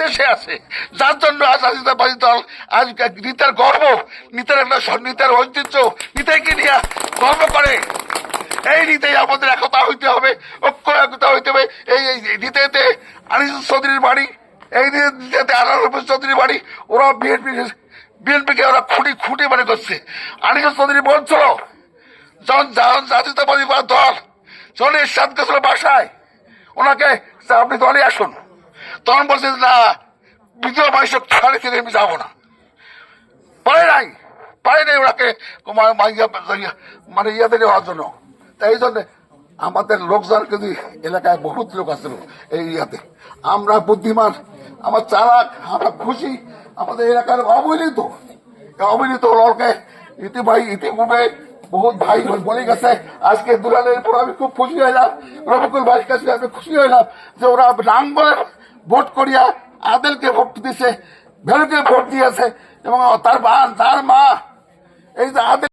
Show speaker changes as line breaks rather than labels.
দেশে আছে, যার জন্য আজ জাতীয়তাবাদী দল আজ নিতার গর্ব, নিতার একটা নিতার ঐতিহ্য, নিতাইকে নিয়ে গর্ব করে। এই নীতিতে আমাদের একতা হইতে হবে, একতা হইতে হবে। এই নীতিতে আনিস চৌধুরীর বাড়ি, এই নীতিতে আনারুল চৌধুরীর বাড়ি, ওরা বিএনপিকে ওরা খুঁটি মানে করছে। আনিস চৌধুরী বলছিল যখন জাতীয়তাবাদী দল যখন এরশাদ গেছিল বাসায়, ওনাকে আপনি দলে আসুন, তখন বলছে না বিদ্রোহ মানুষ ছাড়ে থেকে আমি যাবো না। পারে নাই ওনাকে মানে ইয়াদের নেওয়ার জন্য। তাই এই জন্য আমাদের লোকজন কিন্তু এলাকায় বহুত লোক আসছিল এই ইয়াতে। আমরা বুদ্ধিমান, আমার চালাক, আমরা খুশি। আমাদের এলাকার অবহেলিত লোককে ইতিপূর্বে বহুত ভাই বলে গেছে। আজকে দুলালের পর আমি খুব খুশি হইলাম, রফিকুল ভাইয়ের কাছে আমি খুশি হইলাম যে ওরা নাঙ্গলের ভোট করিয়া আদেলকে ভোট দিছে, ভেলুকে ভোট দিয়েছে এবং তার মা এই যে আদেল